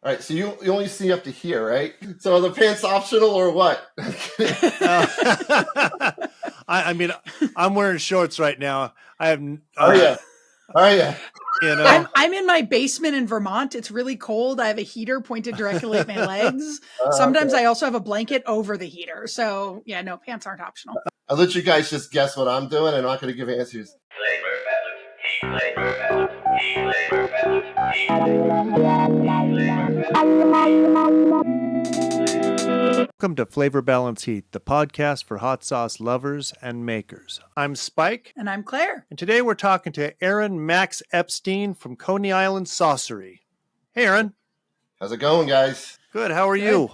All right, so you only see up to here, right? So are the pants optional or what? I mean, I'm wearing shorts right now. I have. Are you? You know, I'm in my basement in Vermont. It's really cold. I have a heater pointed directly at my legs. Sometimes okay. I also have a blanket over the heater. So yeah, no, pants aren't optional. I'll let you guys just guess what I'm doing. I'm not going to give answers. welcome to Flavor Balance Heat, the podcast for hot sauce lovers and makers. I'm Spike. And I'm Claire. And today we're talking to AARON Max Epstein from Coney Island Saucery. Hey, Aaron. How's it going, guys? Good. How are you?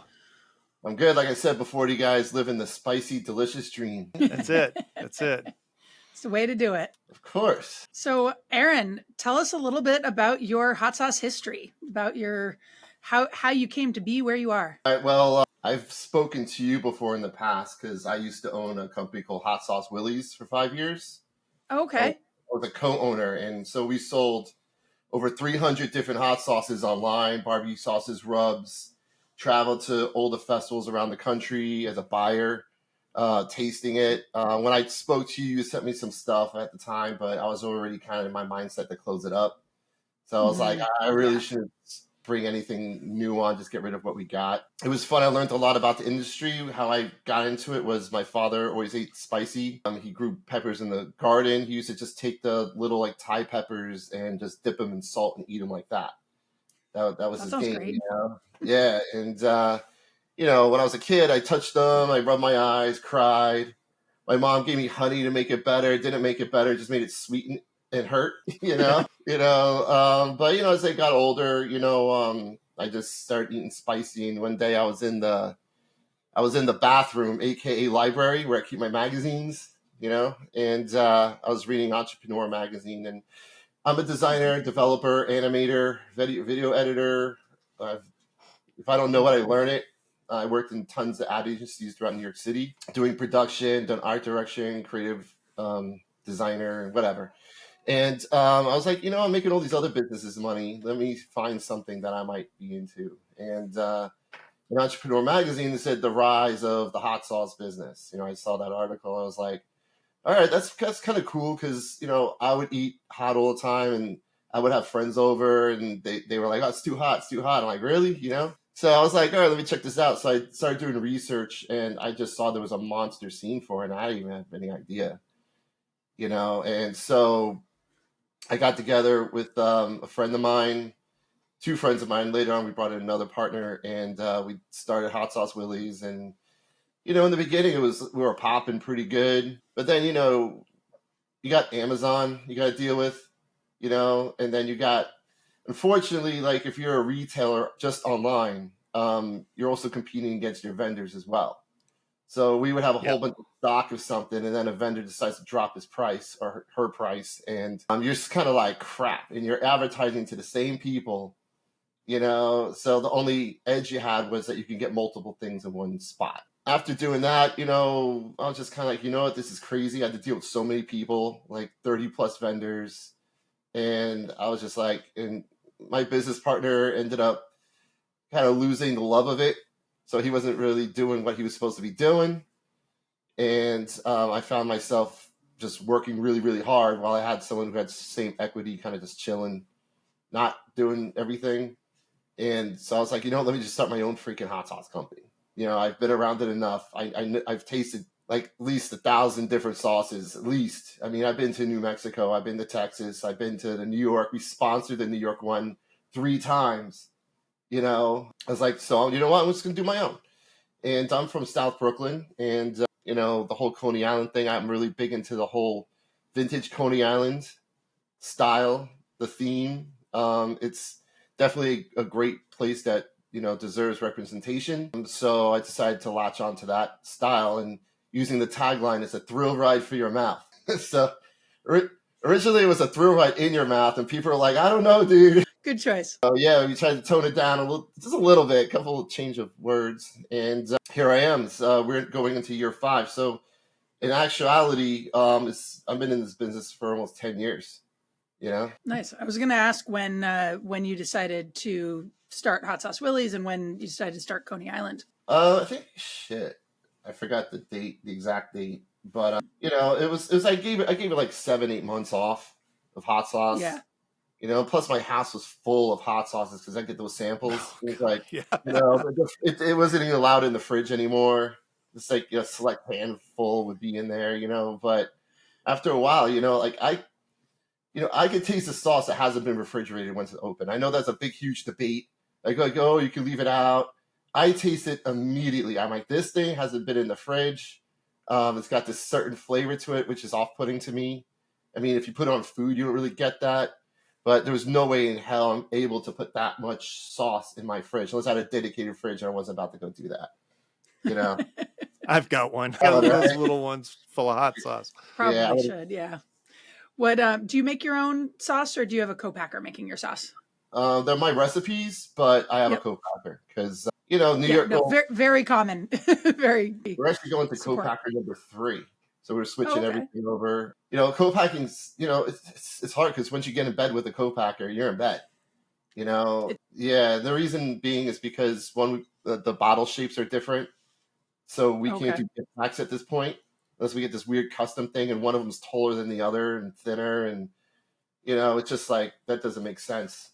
I'm good. Like I said before, you guys live in the spicy, delicious dream. That's it. That's it. It's the way to do it. Of course. So, Aaron, tell us a little bit about your hot sauce history, about your how you came to be where you are. All right, well, I've spoken to you before in the past because I used to own a company called Hot Sauce Willie's for 5 years. Okay. I was a co-owner, and so we sold over 300 different hot sauces online, barbecue sauces, rubs, traveled to all the festivals around the country as a buyer, tasting it. When I spoke to you, you sent me some stuff at the time, but I was already kind of in my mindset to close it up. So I was like, I really shouldn't bring anything new on, just get rid of what we got. It was fun. I learned a lot about the industry. How I got into it was my father always ate spicy. He grew peppers in the garden. He used to just take the little like Thai peppers and just dip them in salt and eat them like that. That was his game. Great. You know? Yeah. And, when I was a kid, I touched them. I rubbed my eyes, cried. My mom gave me honey to make it better. It didn't make it better. It just made it sweet and hurt, but as I got older, I just started eating spicy. And one day I was in the bathroom, AKA library, where I keep my magazines, and I was reading Entrepreneur magazine. And I'm a designer, developer, animator, video editor. If I don't know it, I learn it. I worked in tons of ad agencies throughout New York City, doing production, done art direction, creative designer, and whatever. And I was like, I'm making all these other businesses money. Let me find something that I might be into. And in Entrepreneur magazine, it said the rise of the hot sauce business. I saw that article. I was like, all right, that's kind of cool because, I would eat hot all the time and I would have friends over and they were like, oh, it's too hot. It's too hot. I'm like, really? So I was like, all right, let me check this out. So I started doing research and I just saw there was a monster scene for it. And I didn't even have any idea, and so I got together with a friend of mine, two friends of mine. Later on, we brought in another partner, and we started Hot Sauce Willie's. And in the beginning, we were popping pretty good, but then you got Amazon you got to deal with, and then you got, unfortunately, like if you're a retailer just online, you're also competing against your vendors as well. So we would have a whole bunch of stock of something, and then a vendor decides to drop his price or her price, and you're just kind of like, crap, and you're advertising to the same people, so the only edge you had was that you can get multiple things in one spot. After doing that, I was just kind of like, what, this is crazy. I had to deal with so many people, like 30 plus vendors, and I was just like, and my business partner ended up kind of losing the love of it. So he wasn't really doing what he was supposed to be doing. And I found myself just working really, really hard while I had someone who had the same equity kind of just chilling, not doing everything. And so I was like, let me just start my own freaking hot sauce company. I've been around it enough. I've tasted like at least 1,000 different sauces, at least. I mean, I've been to New Mexico. I've been to Texas. I've been to the New York. We sponsored the New York one 3 times. I was like, so you know what? I'm just going to do my own. And I'm from South Brooklyn. And, the whole Coney Island thing, I'm really big into the whole vintage Coney Island style, the theme. It's definitely a great place that, deserves representation. So I decided to latch onto that style and using the tagline, it's a thrill ride for your mouth. So originally it was a thrill ride in your mouth. And people are like, I don't know, dude. Good choice. So yeah, we tried to tone it down just a little bit, a couple of change of words, and here I am. We're going into year 5. So in actuality, I've been in this business for almost 10 years. Nice. I was going to ask when you decided to start Hot Sauce Willie's and when you decided to start Coney Island? I think I forgot the exact date, but it was I gave it like 7-8 months off of hot sauce. Yeah. Plus my house was full of hot sauces because I get those samples. Oh, It was like, yeah. it wasn't even allowed in the fridge anymore. It's like a select handful would be in there, but after a while, like I could taste the sauce that hasn't been refrigerated once it's open. I know that's a big, huge debate. Like, oh, you can leave it out. I taste it immediately. I'm like, this thing hasn't been in the fridge. It's got this certain flavor to it, which is off-putting to me. I mean, if you put it on food, you don't really get that. But there was no way in hell I'm able to put that much sauce in my fridge unless I had a dedicated fridge and I wasn't about to go do that. I've got one. Oh, Those right. little ones full of hot sauce. Probably should, yeah. What do you make your own sauce or do you have a co-packer making your sauce? They're my recipes, but I have a co-packer because, New York. No, very, very common. We're actually going to co-packer number 3. So we're switching everything over. Co-packing's, it's hard because once you get in bed with a co-packer, you're in bed. The reason being is because the bottle shapes are different. So we can't do gift packs at this point unless we get this weird custom thing and one of them's taller than the other and thinner. And, it's just like, that doesn't make sense.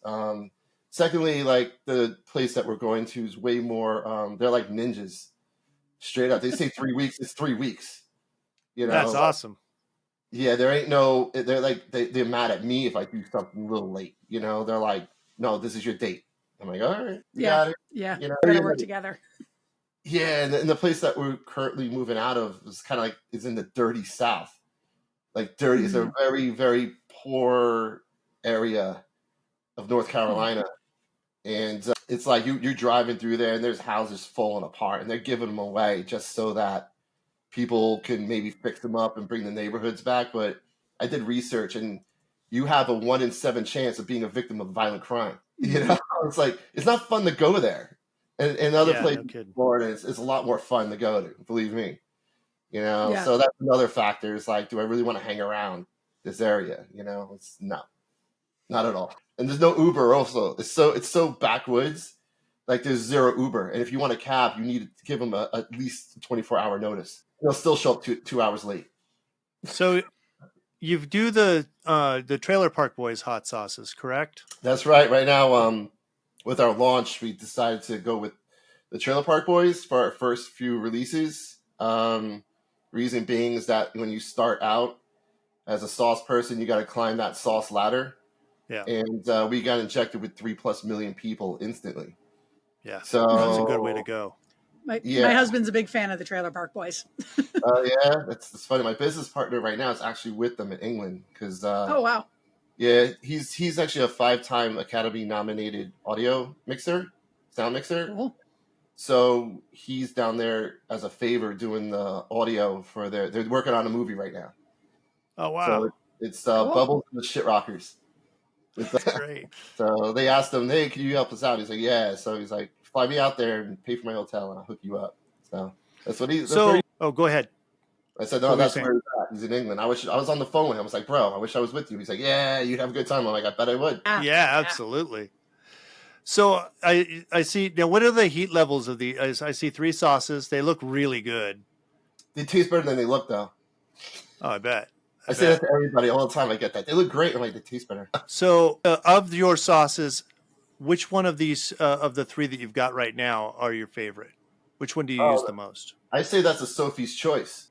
Secondly, like the place that we're going to is way more, they're like ninjas. Straight up. They say 3 weeks, it's 3 weeks. That's awesome. Yeah, there ain't they're like, they're mad at me if I do something a little late. They're like, no, this is your date. I'm like, all right, you got it. Yeah, gotta work together. Yeah, and the place that we're currently moving out of is kind of like, it's in the dirty South. Like dirty, it's a very, very poor area of North Carolina. And it's like you're driving through there and there's houses falling apart and they're giving them away just so that people can maybe fix them up and bring the neighborhoods back. But I did research and you have a 1 in 7 chance of being a victim of violent crime. It's like, it's not fun to go there. And other places in Florida, it's a lot more fun to go to, believe me. So that's another factor. It's like, do I really want to hang around this area? It's no, not at all. And there's no Uber also. It's so backwoods. Like there's zero Uber. And if you want a cab, you need to give them at least 24-hour notice. They'll still show up 2 hours late. So you do the Trailer Park Boys hot sauces, correct? That's right. Right now, with our launch, we decided to go with the Trailer Park Boys for our first few releases. Reason being is that when you start out as a sauce person, you got to climb that sauce ladder. Yeah. And we got injected with 3+ million people instantly. Yeah. So that's a good way to go. My husband's a big fan of the Trailer Park Boys. Yeah, that's funny. My business partner right now is actually with them in England because. Oh wow. Yeah, he's actually a 5-time Academy nominated audio mixer, sound mixer. Cool. So he's down there as a favor doing the audio for they're working on a movie right now. Oh wow. So it's cool. Bubbles and the Shit Rockers. That's great. So they asked him, hey, can you help us out? He's like, yeah. So he's like, fly me out there and pay for my hotel and I'll hook you up. So that's what he's. Go ahead. I said, no, that's where he's at. He's in England. I was on the phone with him. I was like, bro, I wish I was with you. He's like, yeah, you'd have a good time. I'm like, I bet I would. Yeah, absolutely. So I see now. What are the heat levels of the? I see 3 sauces. They look really good. They taste better than they look, though. Oh, I bet. I say that to everybody all the time. I get that. They look great. I'm like, they taste better. So of your sauces, which one of these of the 3 that you've got right now are your favorite? Which one do you use the most? I say that's a Sophie's choice.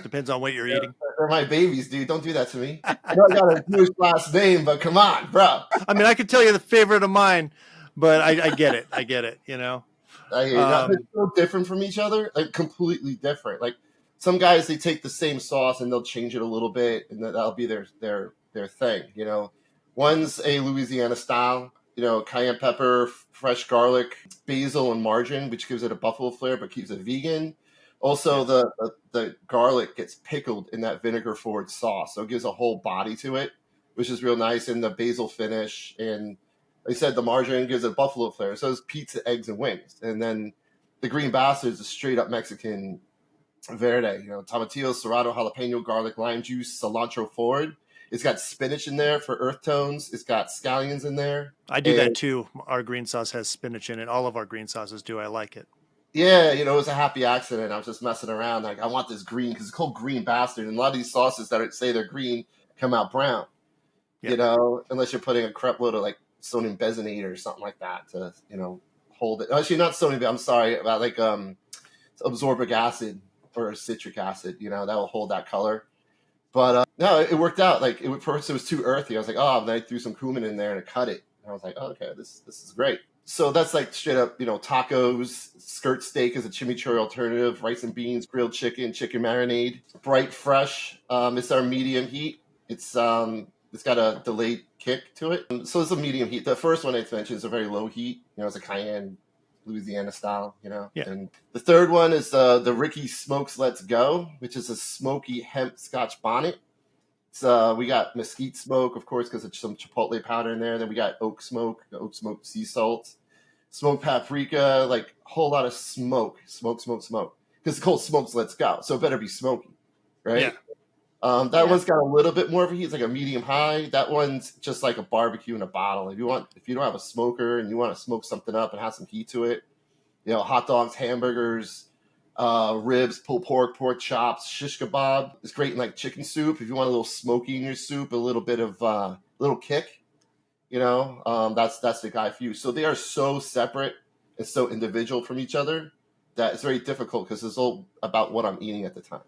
Depends on what you're eating. They're my babies, dude. Don't do that to me. I know I got a Jewish last name, but come on, bro. I mean, I could tell you the favorite of mine, but I get it. I get it. I hear you. They're so different from each other, like completely different. Like some guys, they take the same sauce and they'll change it a little bit, and that'll be their thing. One's a Louisiana style. Cayenne pepper, fresh garlic, basil, and margarine, which gives it a buffalo flair but keeps it vegan. Also, the garlic gets pickled in that vinegar-forward sauce, so it gives a whole body to it, which is real nice. And the basil finish, and like I said, the margarine gives it buffalo flair. So it's pizza, eggs, and wings. And then the green bastard is a straight-up Mexican verde. Tomatillo, serrano, jalapeno, garlic, lime juice, cilantro forward, It's got spinach in there for earth tones. It's got scallions in there. I do that too. Our green sauce has spinach in it. All of our green sauces do. I like it. Yeah, it was a happy accident. I was just messing around. Like, I want this green because it's called green bastard. And a lot of these sauces that say they're green come out brown, unless you're putting a crap load of like sodium benzoate or something like that to, hold it. Actually, not sodium, I'm sorry, about like absorbic acid or citric acid, that will hold that color. But no, it worked out. Like, first it was too earthy. I was like, oh, then I threw some cumin in there and it cut it. And I was like, oh, okay, this is great. So that's like straight up, tacos, skirt steak is a chimichurri alternative, rice and beans, grilled chicken, chicken marinade, bright fresh. It's our medium heat. It's got a delayed kick to it. So it's a medium heat. The first one I mentioned is a very low heat. It's a cayenne, Louisiana style, Yeah. And the third one is the Ricky Smokes Let's Go, which is a smoky hemp Scotch bonnet. We got mesquite smoke, of course, because it's some chipotle powder in there. Then we got oak smoke sea salt, smoked paprika, like a whole lot of smoke. Because it's called Smokes Let's Go, so it better be smoky, right? Yeah. That one's got a little bit more of a heat. It's like a medium high. That one's just like a barbecue in a bottle. If you don't have a smoker and you want to smoke something up and have some heat to it, hot dogs, hamburgers, ribs, pulled pork, pork chops, shish kebab. It's great in like chicken soup. If you want a little smoky in your soup, a little bit of little kick, that's the guy for you. So they are so separate and so individual from each other that it's very difficult because it's all about what I'm eating at the time,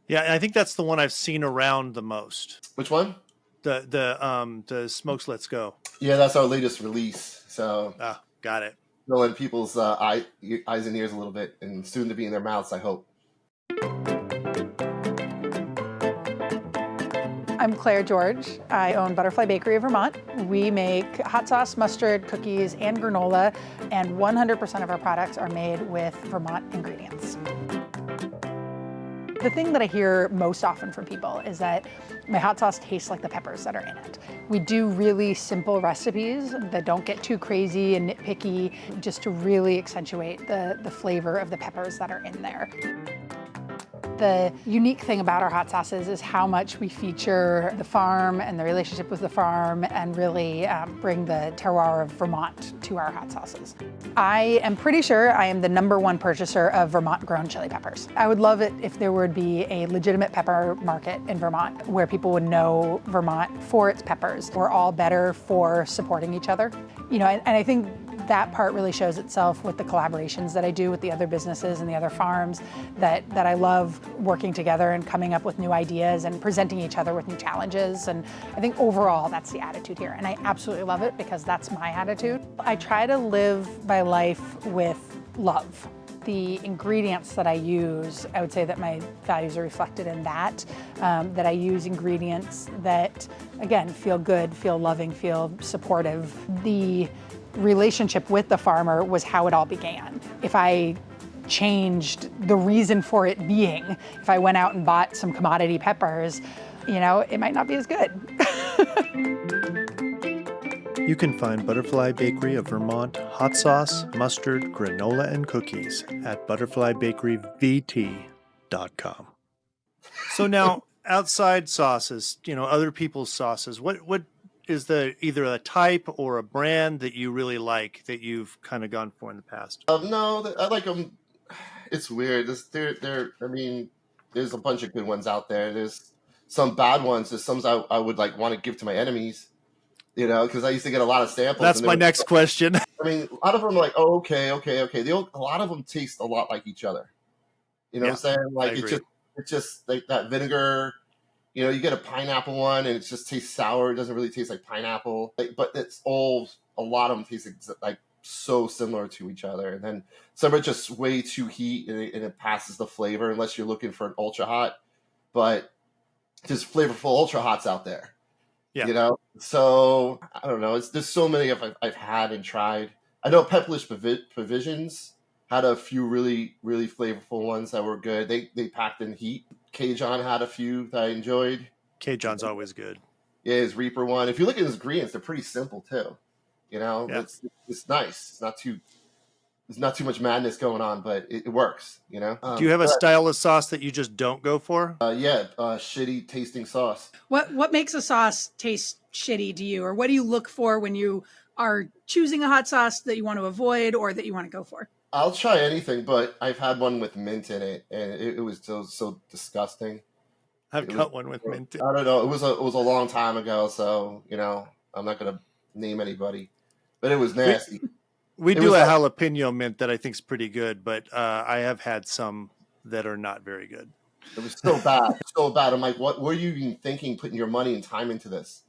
Yeah, I think that's the one I've seen around the most. Which one? The Smokes Let's Go. Yeah, that's our latest release. So got it. Fill in people's eyes and ears a little bit, and soon to be in their mouths, I hope. I'm Claire George. I own Butterfly Bakery of Vermont. We make hot sauce, mustard, cookies, and granola, and 100% of our products are made with Vermont ingredients. The thing that I hear most often from people is that my hot sauce tastes like the peppers that are in it. We do really simple recipes that don't get too crazy and nitpicky, just to really accentuate the flavor of the peppers that are in there. The unique thing about our hot sauces is how much we feature the farm and the relationship with the farm and really bring the terroir of Vermont to our hot sauces. I am pretty sure I am the #1 purchaser of Vermont-grown chili peppers. I would love it if there would be a legitimate pepper market in Vermont where people would know Vermont for its peppers. We're all better for supporting each other. And I think that part really shows itself with the collaborations that I do with the other businesses and the other farms, that I love working together and coming up with new ideas and presenting each other with new challenges. And I think overall that's the attitude here. And I absolutely love it because that's my attitude. I try to live my life with love. The ingredients that I use, I would say that my values are reflected in that, that I use ingredients that, again, feel good, feel loving, feel supportive. The relationship with the farmer was how it all began. If I changed the reason for it being, if I went out and bought some commodity peppers, it might not be as good. You can find Butterfly Bakery of Vermont hot sauce, mustard, granola, and cookies at butterflybakeryvt.com. So now, outside sauces, other people's sauces, what is either a type or a brand that you really like that you've kind of gone for in the past? No, I like them. It's weird. There's a bunch of good ones out there. There's some bad ones. There's some I would like want to give to my enemies, because I used to get a lot of samples. That's my next question. A lot of them are like, oh, okay. A lot of them taste a lot like each other. What I'm saying? Like it's just like that vinegar. You get a pineapple one and it just tastes sour. It doesn't really taste like pineapple. But it's a lot of them taste like so similar to each other. And then some are just way too heat and it passes the flavor unless you're looking for an ultra hot. But there's flavorful ultra hots out there. Yeah. So I don't know. There's so many I've had and tried. I know Pepperidge Provisions had a few really, really flavorful ones that were good. They packed in heat. Cajun had a few that I enjoyed. Cajun's always good. Yeah, his Reaper one. If you look at his ingredients, they're pretty simple too. It's nice. It's not too there's not too much madness going on, but it works, you know. Do you have a style of sauce that you just don't go for? Shitty tasting sauce. What makes a sauce taste shitty to you, or what do you look for when you are choosing a hot sauce that you want to avoid or that you want to go for? I'll try anything, but I've had one with mint in it, and it was so disgusting. I've got one with mint. I don't know. It was a long time ago, so you know I'm not gonna name anybody, but it was nasty. We do a jalapeno mint that I think is pretty good, but I have had some that are not very good. It was so bad, so bad. I'm like, what were you even thinking, putting your money and time into this?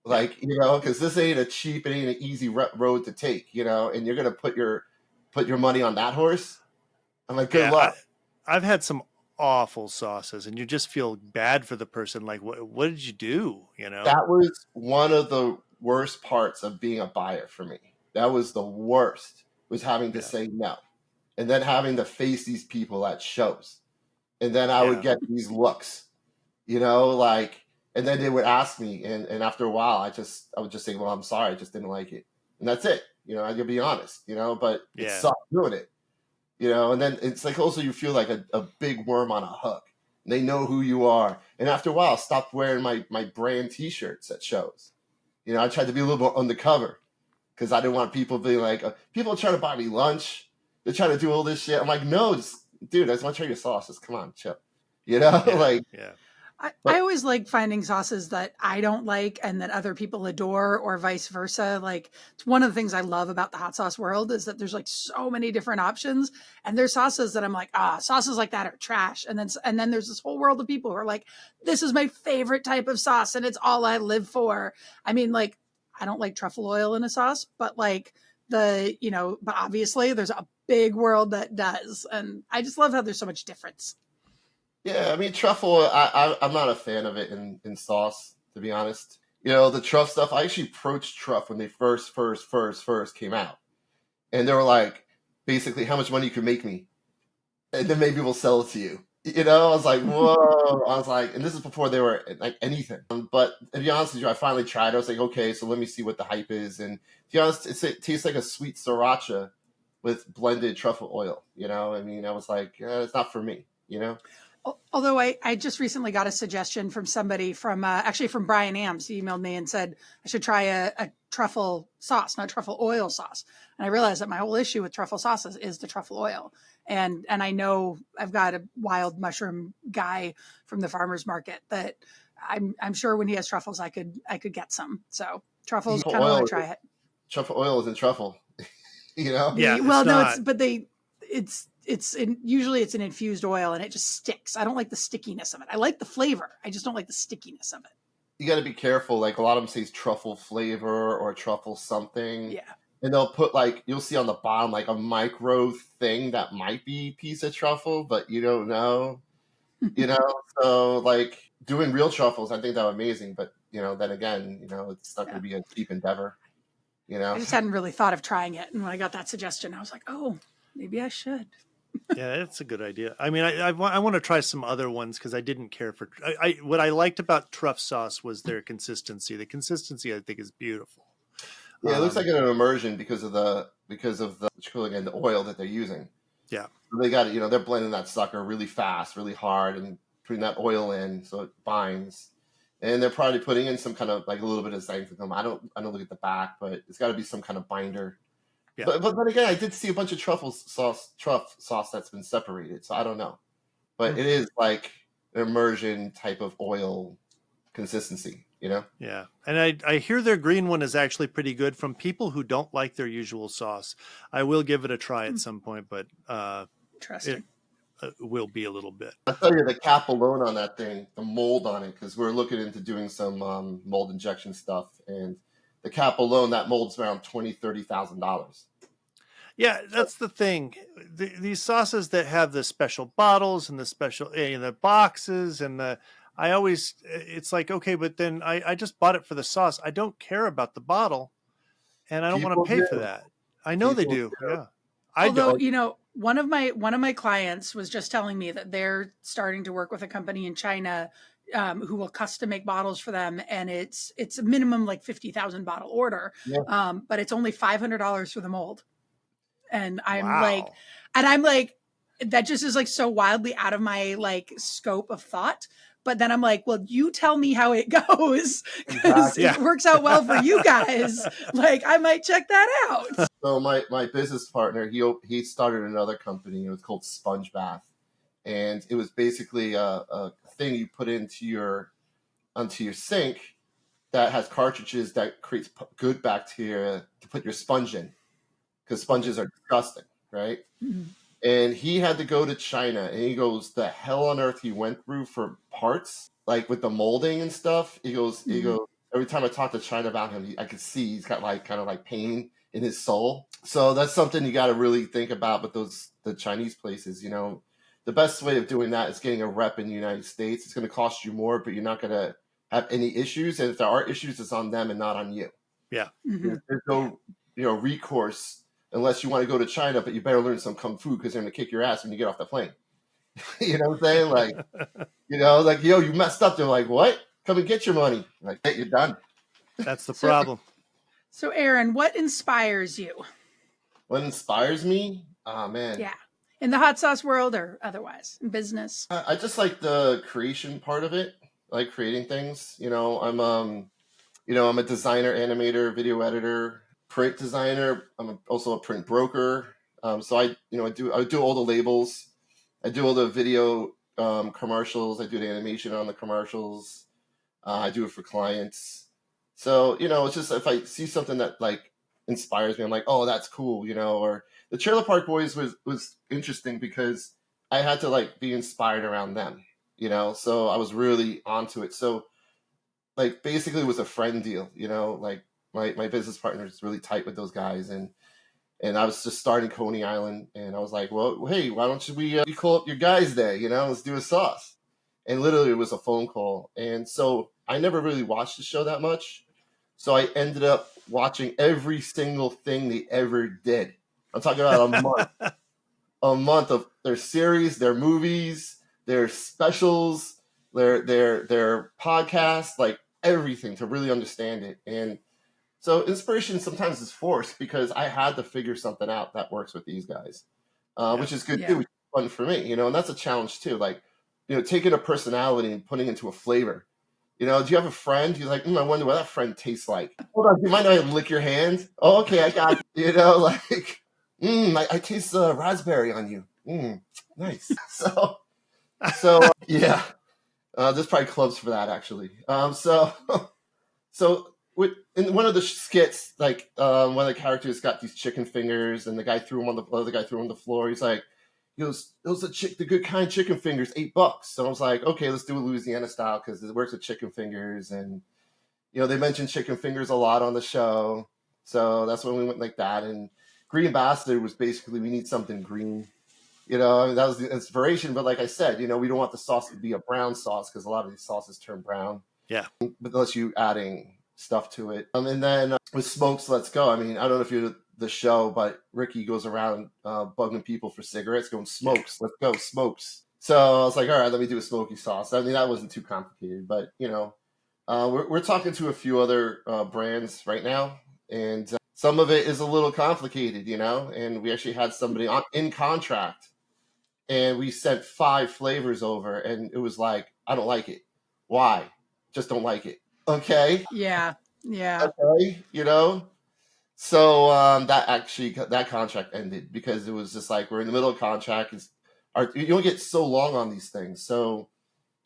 Like, you know, because this ain't a cheap, it ain't an easy road to take, you know, and you're gonna put your money on that horse. I'm like, good luck. I've had some awful sauces, and you just feel bad for the person. Like, what did you do? You know, that was one of the worst parts of being a buyer for me. That was the worst, was having to say no. And then having to face these people at shows. And then I would get these looks, you know, like, and then they would ask me. And after a while, I would just say, well, I'm sorry, I just didn't like it. And that's it. You know, I'll be honest, you know, but it sucked doing it, you know. And then it's like also you feel like a big worm on a hook. And they know who you are. And after a while, I stopped wearing my brand T-shirts at shows. You know, I tried to be a little more undercover. Because I didn't want people being like, people are trying to buy me lunch. They're trying to do all this shit. I'm like, no, dude, I just want to try your sauces. Come on, chill. You know, I always like finding sauces that I don't like and that other people adore, or vice versa. Like, it's one of the things I love about the hot sauce world is that there's like so many different options, and there's sauces that I'm like, sauces like that are trash. And then there's this whole world of people who are like, this is my favorite type of sauce, and it's all I live for. I mean, like, I don't like truffle oil in a sauce, but like but obviously there's a big world that does. And I just love how there's so much difference. Yeah. I mean, truffle, I'm not a fan of it in sauce, to be honest. You know, the truff stuff, I actually approached truff when they first came out. And they were like, basically, how much money you can make me. And then maybe we'll sell it to you. You know, I was like, whoa. I was like, and this is before they were like anything. But to be honest with you, I finally tried. I was like, okay, so let me see what the hype is. And to be honest, it tastes like a sweet sriracha with blended truffle oil. You know, I mean, I was like, it's not for me, you know? Although I just recently got a suggestion from somebody from Brian Ams. He emailed me and said I should try a truffle sauce, not truffle oil sauce. And I realized that my whole issue with truffle sauces is the truffle oil. And I know I've got a wild mushroom guy from the farmer's market that I'm sure when he has truffles, I could get some. So truffles, kind of want to try it. Truffle oil isn't truffle, you know? Yeah. Usually it's an infused oil and it just sticks. I don't like the stickiness of it. I like the flavor. I just don't like the stickiness of it. You got to be careful. Like a lot of them say truffle flavor or truffle something. Yeah. And they'll put like, you'll see on the bottom, like a micro thing that might be a piece of truffle, but you don't know, you know? So like doing real truffles, I think that was amazing. But, you know, then again, you know, it's not going to be a cheap endeavor, you know? I just hadn't really thought of trying it. And when I got that suggestion, I was like, oh, maybe I should. Yeah, that's a good idea. I mean, I want to try some other ones because I didn't care for. What I liked about truff sauce was their consistency. The consistency, I think, is beautiful. Yeah, it looks like an immersion because of the the oil that they're using. Yeah, so they got it. You know, they're blending that sucker really fast, really hard, and putting that oil in so it binds. And they're probably putting in some kind of like a little bit of xanthan. I don't look at the back, but it's got to be some kind of binder. Yeah. But again, I did see a bunch of truff sauce that's been separated, so I don't know. But it is like an immersion type of oil consistency, you know? Yeah. And I hear their green one is actually pretty good from people who don't like their usual sauce. I will give it a try at some point, but interesting. It will be a little bit. I'll tell you the cap alone on that thing, the mold on it, because we're looking into doing some mold injection stuff, and the cap alone, that mold's around $20,000-$30,000. Yeah, that's the thing. These sauces that have the special bottles and the special the boxes and it's like, okay, but then I just bought it for the sauce. I don't care about the bottle, and I don't want to pay for that. I know they do. Yeah. Although, you know, one of my clients was just telling me that they're starting to work with a company in China who will custom make bottles for them, and it's a minimum like 50,000 bottle order, but it's only $500 for the mold. And Wow. I'm like, that just is like so wildly out of my like scope of thought. But then I'm like, well, you tell me how it goes, because Exactly. if it works out well for you guys, like I might check that out. So my business partner, he started another company. It was called Sponge Bath, and it was basically a thing you put onto your sink that has cartridges that creates good bacteria to put your sponge in, because sponges are disgusting, right? Mhm. And he had to go to China, and he goes, the hell on earth he went through for parts, like with the molding and stuff. He goes, every time I talk to China about him, I could see he's got like kind of like pain in his soul. So that's something you got to really think about with the Chinese places. You know, the best way of doing that is getting a rep in the United States. It's going to cost you more, but you're not going to have any issues. And if there are issues, it's on them and not on you. Yeah. Mhm. There's no, recourse unless you want to go to China, but you better learn some kung fu because they're going to kick your ass when you get off the plane. You know what I'm saying? Like, like, yo, you messed up. They're like, what? Come and get your money. Like, hey, you're done. That's the problem. So Aaron, what inspires you? What inspires me? Oh, man. Yeah. In the hot sauce world or otherwise, in business? I just like the creation part of it. I like creating things. I'm a designer, animator, video editor, print designer. I'm also a print broker. So I do all the labels. I do all the video commercials. I do the animation on the commercials. I do it for clients. So, it's just if I see something that like inspires me, I'm like, oh, that's cool, or the Trailer Park Boys was interesting because I had to like be inspired around them, so I was really onto it. So like basically it was a friend deal, like my business partner is really tight with those guys, and I was just starting Coney Island, and I was like, well, hey, why don't we call up your guys there, let's do a sauce. And literally it was a phone call. And so I never really watched the show that much. So I ended up watching every single thing they ever did. I'm talking about a month of their series, their movies, their specials, their podcasts, like everything to really understand it. And so inspiration sometimes is forced because I had to figure something out that works with these guys, which is good too, which is fun for me, and that's a challenge too. Like, taking a personality and putting it into a flavor. Do you have a friend? You're like, I wonder what that friend tastes like. Hold on, do you mind if I lick your hand? Oh, okay, I got you. Like, I taste raspberry on you. Nice. So yeah. There's probably clubs for that actually. So in one of the skits, like one of the characters got these chicken fingers, and the guy threw them on the other guy threw them on the floor. He's like, those the good kind chicken fingers, $8. So I was like, okay, let's do a Louisiana style because it works with chicken fingers, and they mentioned chicken fingers a lot on the show, so that's when we went like that. And Green Ambassador was basically we need something green. That was the inspiration. But like I said, we don't want the sauce to be a brown sauce because a lot of these sauces turn brown. Yeah. But unless you adding stuff to it. And then with Smokes, Let's Go. I mean, I don't know if you're the show, but Ricky goes around bugging people for cigarettes, going, Smokes, let's go, Smokes. So I was like, all right, let me do a smoky sauce. I mean, that wasn't too complicated, but, we're talking to a few other brands right now. And some of it is a little complicated, and we actually had somebody in contract. And we sent 5 flavors over, and it was like, I don't like it. Why? Just don't like it. Okay. Yeah. Okay. So that contract ended because it was just like we're in the middle of contract. You don't get so long on these things, so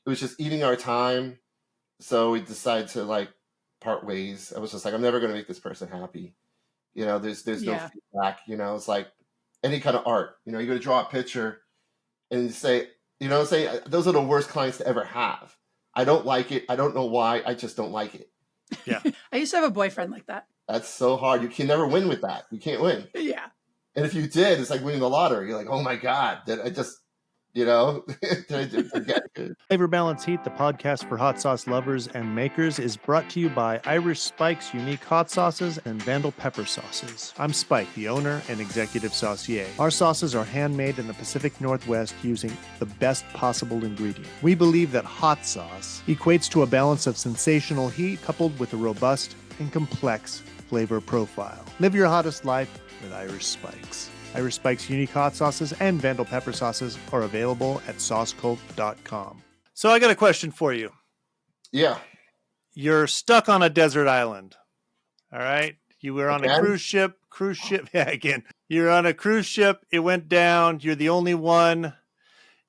it was just eating our time. So we decided to like part ways. I was just like, I'm never going to make this person happy. There's no feedback. It's like any kind of art. You're going to draw a picture and say, those are the worst clients to ever have. I don't like it. I don't know why. I just don't like it. Yeah. I used to have a boyfriend like that. That's so hard. You can never win with that. You can't win. Yeah. And if you did, it's like winning the lottery. You're like, oh my God, did I just, did I forget it? Flavor Balance Heat, the podcast for hot sauce lovers and makers, is brought to you by Irish Spike's unique hot sauces and Vandal pepper sauces. I'm Spike, the owner and executive saucier. Our sauces are handmade in the Pacific Northwest using the best possible ingredient. We believe that hot sauce equates to a balance of sensational heat coupled with a robust and complex flavor profile. Live your hottest life with Irish Spikes. Irish Spikes unique hot sauces and Vandal pepper sauces are available at saucecult.com. So I got a question for you. Yeah. You're stuck on a desert island. All right. You were on a Again? cruise ship. Yeah, again. You're on a cruise ship. It went down. You're the only one.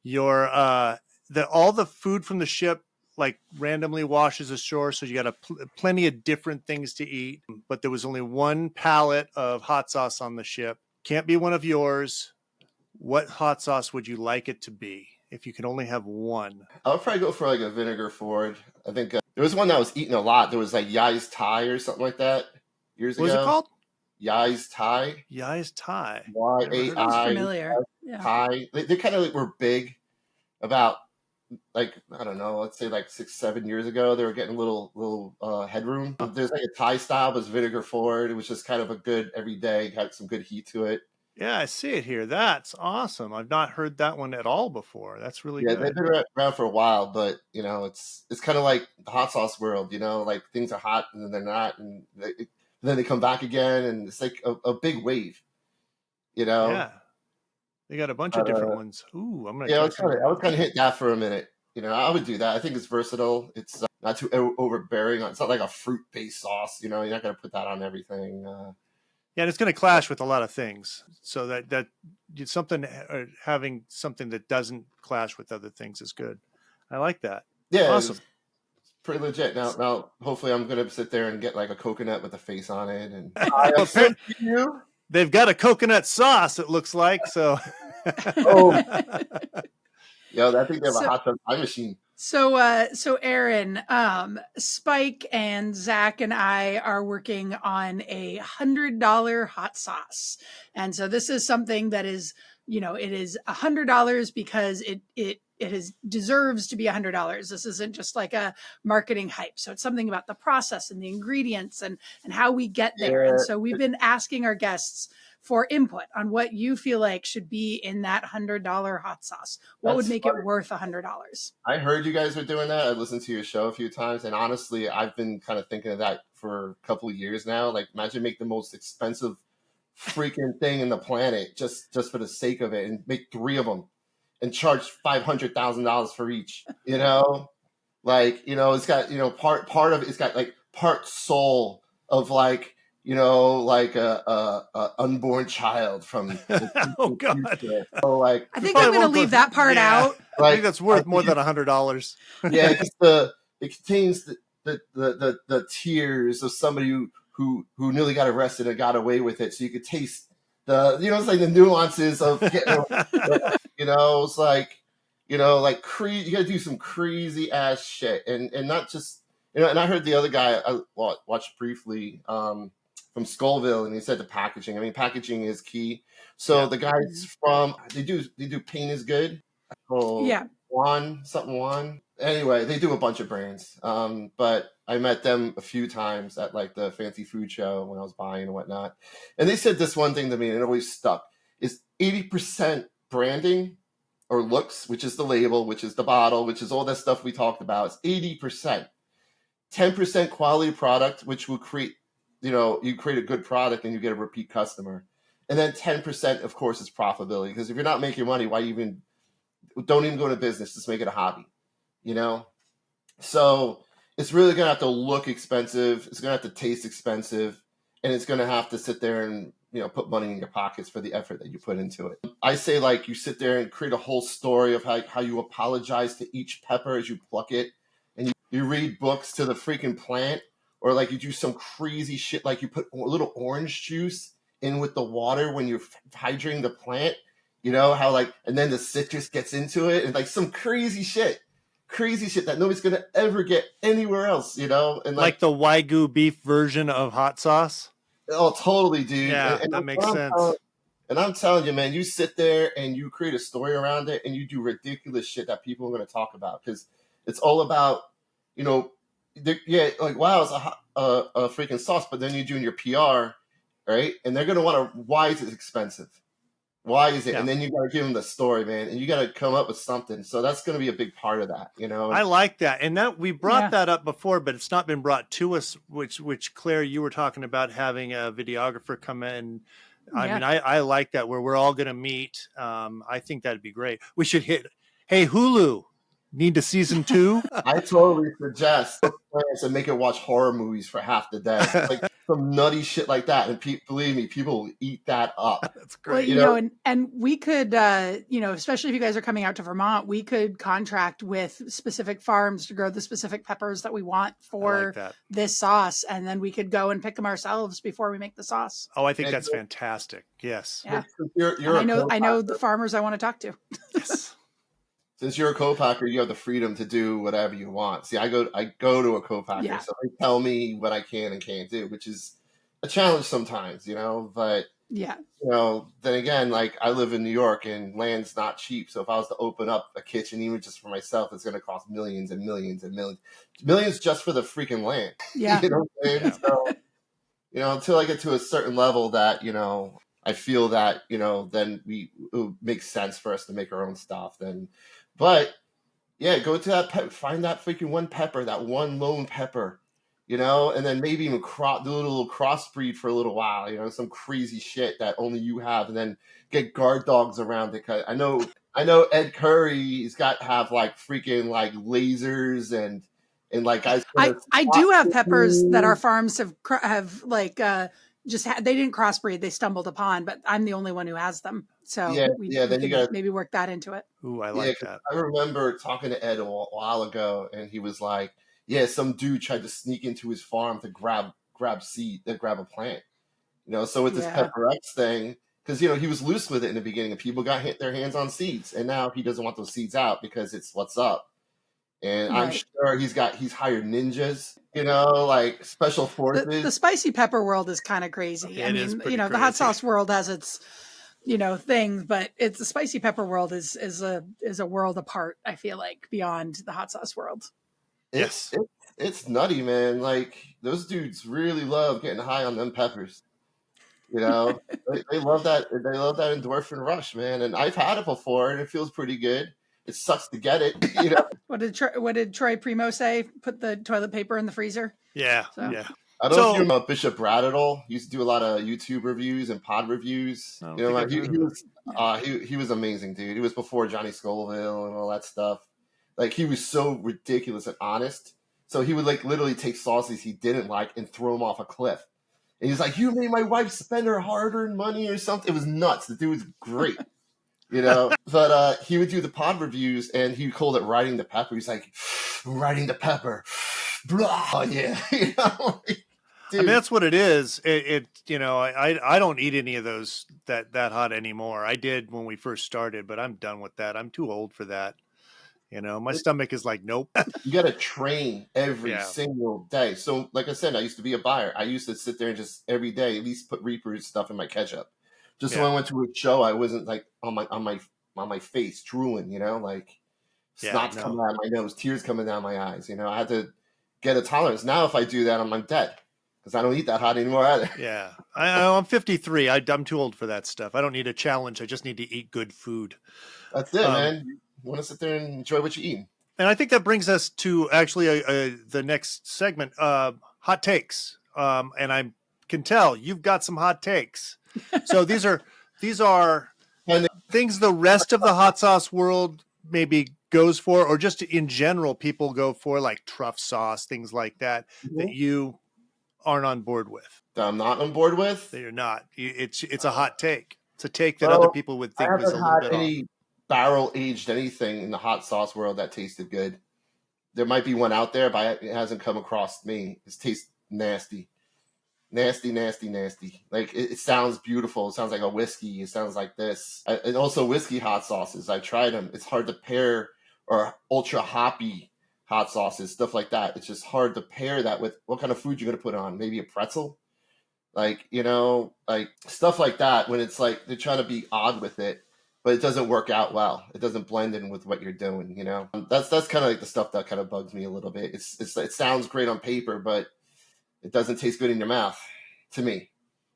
You're all the food from the ship like randomly washes ashore. So you got plenty of different things to eat. But there was only one pallet of hot sauce on the ship. Can't be one of yours. What hot sauce would you like it to be if you could only have one? I would probably go for like a vinegar forward. I think there was one that was eaten a lot. There was like Yai's Thai or something like that years ago. What was it called? Yai's Thai. Yai's Thai. Y-A-I. Sounds familiar. Yeah. Thai. They kind of were big about like, I don't know, let's say like 6-7 years ago. They were getting a little headroom. There's like a Thai style, but it's vinegar forward. It was just kind of a good everyday, had some good heat to it. Yeah, I see it here. That's awesome. I've not heard that one at all before. That's really good. They've been around for a while, but you know, it's kind of like the hot sauce world. You know, like things are hot and then they're not, and then they come back again, and it's like a big wave. You know. Yeah. They got a bunch of different ones. Ooh, I'm gonna. Yeah, I was kind of hit that for a minute. You know, I would do that. I think it's versatile. It's not too overbearing. It's not like a fruit-based sauce. You know, you're not gonna put that on everything. Yeah, and it's going to clash with a lot of things. So that something having something that doesn't clash with other things is good. I like that. Yeah, awesome. It's pretty legit. Now, hopefully, I'm gonna sit there and get like a coconut with a face on it, and they've got a coconut sauce. It looks like so. Oh, yo, I think they have a hot tub time machine. So Aaron, Spike and Zac and I are working on a $100 hot sauce. And so this is something that is, it is $100 because it deserves to be $100. This isn't just like a marketing hype. So it's something about the process and the ingredients and how we get there. And so we've been asking our guests for input on what you feel like should be in that $100 hot sauce. What would make it worth $100? I heard you guys were doing that. I listened to your show a few times, and honestly, I've been kind of thinking of that for a couple of years now. Like, imagine make the most expensive freaking thing in the planet just for the sake of it, and make 3 of them, and charge $500,000 for each. You know, like it's got part of it's got like part soul of like. Like a unborn child from. Oh God! So like, I think I'm going to leave that part out. Like, I think that's worth more than $100. Yeah, because it contains the tears of somebody who nearly got arrested and got away with it. So you could taste it's like the nuances of getting. It's like you got to do some crazy ass shit and not just And I heard the other guy I watched briefly. From Scoville, and he said the packaging. I mean, packaging is key. So the guys they do Pain is Good. Juan. Anyway, they do a bunch of brands. But I met them a few times at like the fancy food show when I was buying and whatnot. And they said this one thing to me, and it always stuck: is 80% branding or looks, which is the label, which is the bottle, which is all that stuff we talked about. It's 80%. 10% quality product, which will create. You create a good product and you get a repeat customer. And then 10%, of course, is profitability. Because if you're not making money, don't even go into business. Just make it a hobby, So it's really going to have to look expensive. It's going to have to taste expensive. And it's going to have to sit there and, put money in your pockets for the effort that you put into it. I say, like, you sit there and create a whole story of how you apologize to each pepper as you pluck it. And you read books to the freaking plant. Or like you do some crazy shit, like you put a little orange juice in with the water when you're hydrating the plant, and then the citrus gets into it, and like some crazy shit that nobody's gonna ever get anywhere else, and like the Wagyu beef version of hot sauce. Oh, totally, dude. Yeah, and that makes sense. And I'm telling you, man, you sit there and you create a story around it, and you do ridiculous shit that people are gonna talk about because it's all about, like, wow, it's a freaking sauce, but then you're doing your PR, right? And they're going to why is it expensive? Why is it? Yeah. And then you got to give them the story, man, and you got to come up with something. So that's going to be a big part of that, you know. I like that, and that we brought Yeah. that up before, but it's not been brought to us. Which Claire, you were talking about having a videographer come in. I Yeah. mean, I like that where we're all going to meet. I think that'd be great. We should hit. Hey, Hulu, need a season 2? I totally suggest plans and make it watch horror movies for half the day, like some nutty shit like that. And believe me, people will eat that up. That's Well, great. you know, and we could, especially if you guys are coming out to Vermont, we could contract with specific farms to grow the specific peppers that we want I for like that. this sauce, and then we could go and pick them ourselves before we make the sauce. Oh, I think And that's fantastic. Yes. Yeah, You're and a I know the co-packer. farmers I want to talk to. Yes. Since you're a co-packer, you have the freedom to do whatever you want. See, I go to a co-packer, Yeah. so they tell me what I can and can't do, which is a challenge sometimes, you know. But Yeah, you know, then again, like I live in New York and land's not cheap. So if I was to open up a kitchen, even just for myself, it's going to cost millions and millions and millions just for the freaking land. yeah. You know what I'm saying? Yeah. So, you know, until I get to a certain level that, you know, I feel that, you know, then it would make sense for us to make our own stuff. But yeah, go to that find that freaking one pepper, that one lone pepper, you know, and then maybe even do a little crossbreed for a little while, you know, some crazy shit that only you have, and then get guard dogs around it. 'Cause I know Ed Curry's got to have like freaking like lasers and like guys. I do have peppers that our farms have like they didn't crossbreed, they stumbled upon, but I'm the only one who has them. So Yeah, we then you could got. maybe work that into it. Ooh, I Yeah, like 'cause that. I remember talking to Ed a while ago, and he was like, "Yeah, some dude tried to sneak into his farm to grab seed, to grab a plant." You know, so with this Yeah. Pepper X thing, because you know he was loose with it in the beginning, and people got their hands on seeds, and now he doesn't want those seeds out because it's what's up. And I'm Right. sure he's hired ninjas, you know, like special forces. The spicy pepper world is kind of crazy. I It is mean, pretty the hot crazy. sauce world has its, things, but it's the spicy pepper world is a world apart. I feel like beyond the hot sauce world. Yes. It's nutty, man. Like those dudes really love getting high on them peppers. You know, they love that. They love that endorphin rush, man. And I've had it before, and it feels pretty good. It sucks to get it, you know. What did Troy Primo say? Put the toilet paper in the freezer. Yeah. So- Yeah. I don't know if you know Bishop Bradadol. He used to do a lot of YouTube reviews and pod reviews. I don't You know, think like, I've heard of he was amazing, dude. He was before Johnny Scoville and all that stuff. Like he was so ridiculous and honest. So he would like literally take sauces he didn't like and throw them off a cliff. And he's like, "You made my wife spend her hard-earned money or something." It was nuts. The dude was great, you know. But he would do the pod reviews, and he called it riding the pepper. He's like, "Riding the pepper, blah, oh, yeah." You know, like, I mean, that's what it is. I don't eat any of those that hot anymore. I did when we first started, but I'm done with that. I'm too old for that. You know, my stomach is like, nope. You got to train every Yeah. single day. So, like I said, I used to be a buyer. I used to sit there and just every day at least put Reaper's stuff in my ketchup. Just so Yeah. when I went to a show, I wasn't like on my face drooling. You know, like Yeah, snot's no. coming out of my nose, tears coming down my eyes. You know, I had to get a tolerance. Now, if I do that, I'm dead because I don't eat that hot anymore either. Yeah. I'm 53. I'm too old for that stuff. I don't need a challenge. I just need to eat good food. That's it, man. You want to sit there and enjoy what you eat. And I think that brings us to actually the next segment, hot takes. And I can tell you've got some hot takes. So these are And things the rest of the hot sauce world maybe goes for, or just in general people go for, like truff sauce, things like that, that you aren't on board with. that I'm not on board with. That you're not. It's a hot take. It's a take that Well, other people would I think was a haven't little had bit off. any barrel aged anything in the hot sauce world that tasted good. There might be one out there, but it hasn't come across me. It tastes nasty. Nasty, nasty, nasty. Like it sounds beautiful. It sounds like a whiskey. It sounds like this. And also whiskey hot sauces. I tried them. It's hard to pair, or ultra hoppy hot sauces, stuff like that. It's just hard to pair that with what kind of food you're going to put on. Maybe a pretzel. Like, you know, like stuff like that, when it's like they're trying to be odd with it, but it doesn't work out well. It doesn't blend in with what you're doing, you know? That's kind of like the stuff that kind of bugs me a little bit. It sounds great on paper, but it doesn't taste good in your mouth to me.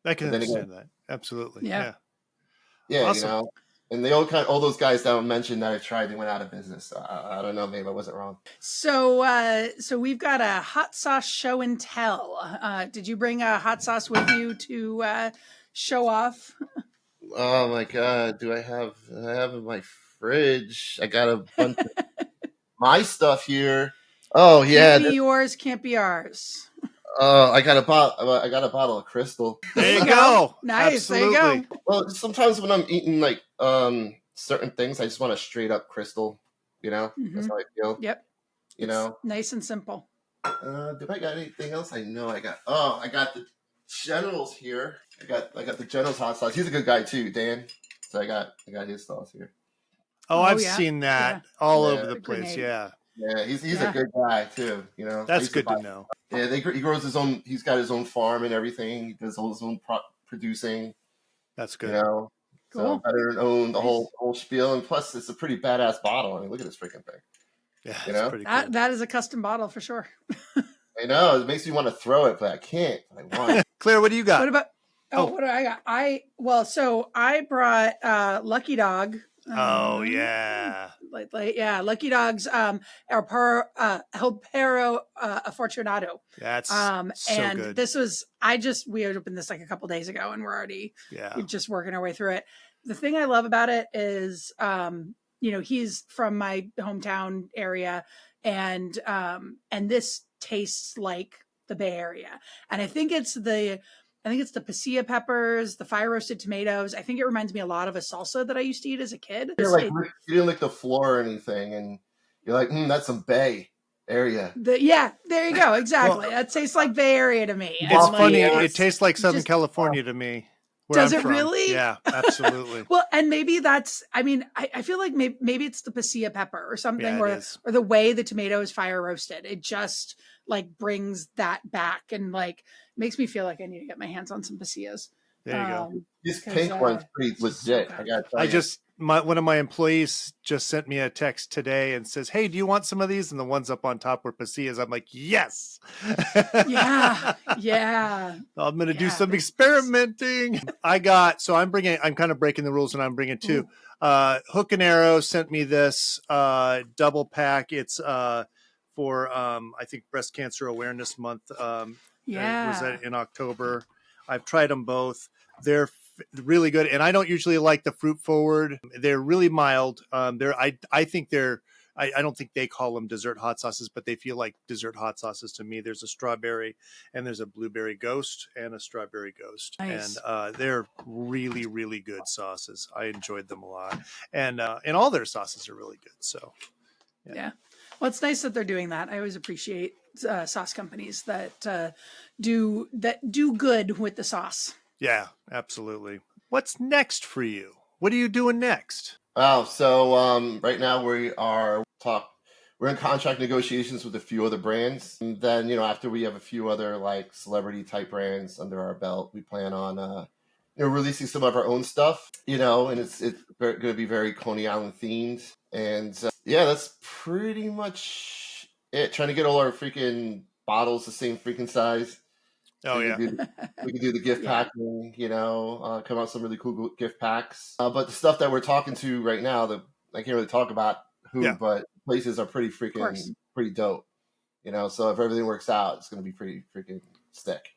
I can But then understand that. Absolutely. Yeah. Yeah, Awesome. and they all those guys that I mentioned that I tried, they went out of business. So I don't know, maybe I wasn't wrong. So we've got a hot sauce show and tell. Did you bring a hot sauce with you to show off? Oh my God, I have in my fridge. I got a bunch of my stuff here. Oh yeah, Can't be yours, can't be ours. I got a bottle of Crystal. There you go. Nice. Absolutely. There you go. Well, sometimes when I'm eating like certain things, I just want a straight up Crystal. That's how I feel. Yep. You know, Nice and simple. do I got anything else? I know I got. Oh, I got the Generals here. I got the Generals hot sauce. He's a good guy too, Dan. So I got his sauce here. Oh, I've yeah. seen that all Yeah. over the place. Grenade. Yeah. Yeah, he's a good guy too. That's good to know. Yeah, he grows his own. He's got his own farm and everything. He does all his own producing. That's good. So Cool. better than own the whole spiel. And plus, it's a pretty badass bottle. I mean, look at this freaking thing. Yeah, it's pretty cool. That is a custom bottle for sure. I know it makes me want to throw it, but I can't. I want. Claire, what do you got? What about? What do I got? So I brought Lucky Dog. Oh yeah. Lucky Dogs. El Perro Afortunado. That's so and good. This was we opened this like a couple days ago, and we're just working our way through it. The thing I love about it is, he's from my hometown area, and this tastes like the Bay Area, and I think it's the pasilla peppers, the fire roasted tomatoes. I think it reminds me a lot of a salsa that I used to eat as a kid. You didn't lick the floor or anything, and you're like, that's some Bay Area. There you go. Exactly. That tastes like Bay Area to me. It's funny. It tastes like Southern California to me. Does it really? Yeah, absolutely. Well, and maybe that's, I feel like maybe it's the pasilla pepper or something, or the way the tomato is fire roasted. It just like brings that back and like makes me feel like I need to get my hands on some pasillas. There you go. This pink one's pretty legit. One of my employees just sent me a text today and says, "Hey, do you want some of these?" And the ones up on top were pasillas. I'm like, yes. Yeah. I'm going to do some experimenting. I'm kind of breaking the rules, and I'm bringing two. Hook and Arrow sent me this double pack. It's for I think Breast Cancer Awareness Month. Was that in October? I've tried them both. They're really good, and I don't usually like the fruit forward. They're really mild. I don't think they call them dessert hot sauces, but they feel like dessert hot sauces to me. There's a strawberry and there's a blueberry ghost and a strawberry ghost. Nice. And they're really, really good sauces. I enjoyed them a lot. And all their sauces are really good. So, yeah. Well, it's nice that they're doing that. I always appreciate sauce companies that do good with the sauce. Yeah, absolutely. What's next for you? What are you doing next? Oh, so right now we're in contract negotiations with a few other brands. And then, after we have a few other like celebrity type brands under our belt, we plan on releasing some of our own stuff, and it's going to be very Coney Island themed. And that's pretty much it. Trying to get all our freaking bottles the same freaking size. Oh, we can do the gift packing, come out with some really cool gift packs. But the stuff that we're talking to right now, I can't really talk about but places are pretty dope. So if everything works out, it's going to be pretty freaking sick.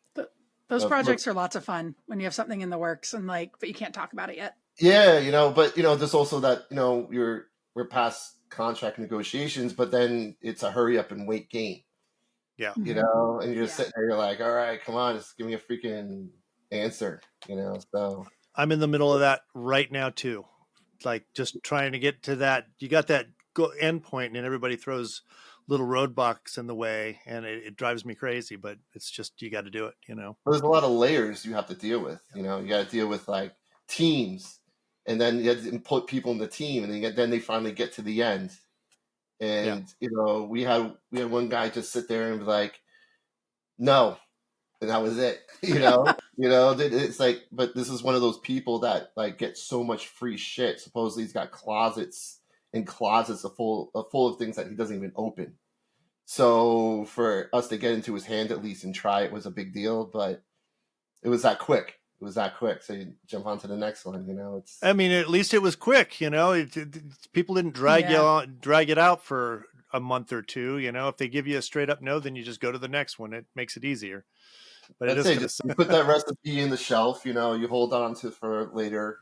Those projects are lots of fun when you have something in the works and but you can't talk about it yet. Yeah, but there's also that, we're past contract negotiations, but then it's a hurry up and wait game. Yeah. And you're just sitting there, you're like, all right, come on, just give me a freaking answer, so. I'm in the middle of that right now too. Like just trying to get to that. You got that end point and everybody throws little roadblocks in the way and it drives me crazy, but it's just, you got to do it, Well, there's a lot of layers you have to deal with, you got to deal with like teams and then you have to put people in the team and then they finally get to the end. And, we had one guy just sit there and be like, no. And that was it, it's like, but this is one of those people that like get so much free shit. Supposedly he's got closets and closets full of things that he doesn't even open. So for us to get into his hand at least and try it was a big deal, but it was that quick, it was that quick. So you jump on to the next one, it's, I mean, at least it was quick, people didn't drag it out for a month or two. If they give you a straight up no, then you just go to the next one. It makes it easier. But I'd say just you put that recipe in the shelf, you hold on to for later,